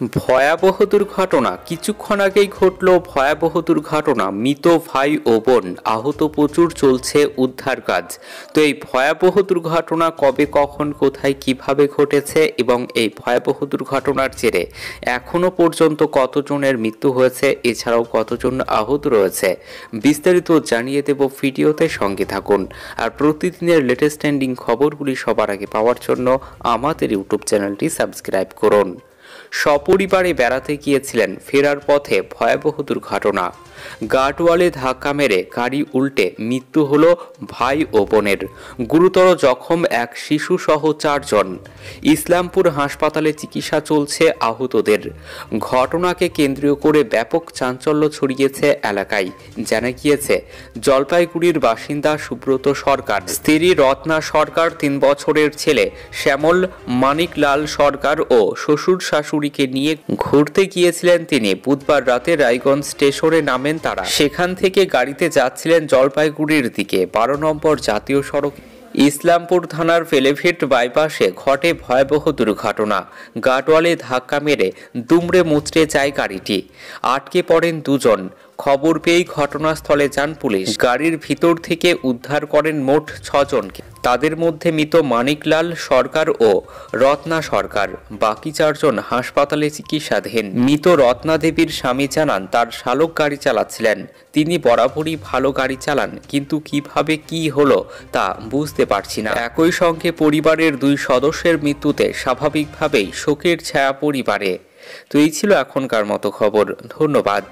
ভয়াবহ দুর্ঘটনা। কিছুক্ষণ আগেই ঘটল ভয়াবহ দুর্ঘটনা। মৃত ভাই ও বোন আহত, প্রচুর চলছে উদ্ধার কাজ। তো এই ভয়াবহ দুর্ঘটনা কবে, কখন, কোথায়, কিভাবে ঘটেছে এবং এই ভয়াবহ দুর্ঘটনার জেরে এখনো পর্যন্ত কতজনের মৃত্যু হয়েছে, এছাড়াও কতজন আহত রয়েছে, বিস্তারিত জানিয়ে দেব ভিডিওতে। সঙ্গে থাকুন। আর প্রতিদিনের লেটেস্ট ট্রেন্ডিং খবরগুলি সবার আগে পাওয়ার জন্য আমাদের ইউটিউব চ্যানেলটি সাবস্ক্রাইব করুন। সপরিবারে বেড়াতে গিয়েছিলেন, ফেরার পথে ভয়াবহ দুর্ঘটনা। গার্ডওয়ালে ধাক্কা মেরে গাড়ি উল্টে মৃত্যু হলো ভাই ও বোনের। গুরুতর জখম এক শিশু সহ 4 জন। ইসলামপুর হাসপাতালে চিকিৎসা চলছে আহতদের। ঘটনাকে কেন্দ্রীয় করে ব্যাপক চাঞ্চল্য ছড়িয়েছে এলাকায়। জানা গিয়েছে, জলপাইগুড়ির বাসিন্দা সুব্রত সরকার, স্ত্রী রত্না সরকার, 3 বছরের ছেলে শ্যামল মানিকলাল সরকার ও শ্বশুর শাশুড়িকে নিয়ে ঘুরতে গিয়েছিলেন তিনি। বুধবার রাতে রায়গঞ্জ স্টেশনে নামেন তারা। সেখান থেকে গাড়িতে যাচ্ছিলেন জলপাইগুড়ির দিকে। 12 নম্বর জাতীয় সড়ক ইসলামপুর থানার ফেলেভিট বাইপাসে ঘটে ভয়াবহ দুর্ঘটনা। গার্ডওয়ালে ধাক্কা মেরে দুমড়ে মুচড়ে যায় গাড়িটি। আটকে পড়েন 2 জন। খবর পেয়েই ঘটনাস্থলে যান পুলিশ। গাড়ির ভিতর থেকে উদ্ধার করেন মোট 6 জনকে। তাদের মধ্যে মৃত মানিকলাল সরকার ও রত্না সরকার। বাকি 4 জন হাসপাতালে চিকিৎসাধীন। মৃত রত্না দেবীর স্বামী জানান, তার শালক গাড়ি চালাচ্ছিলেন। তিনি বরাবরই ভালো গাড়ি চালান, কিন্তু কিভাবে কি হলো তা বুঝতে পারছি না। একই সঙ্গে পরিবারের 2 সদস্যের মৃত্যুতে স্বাভাবিকভাবেই শোকের ছায়া পরিবারে। তো এই ছিল এখনকার মতো খবর। ধন্যবাদ।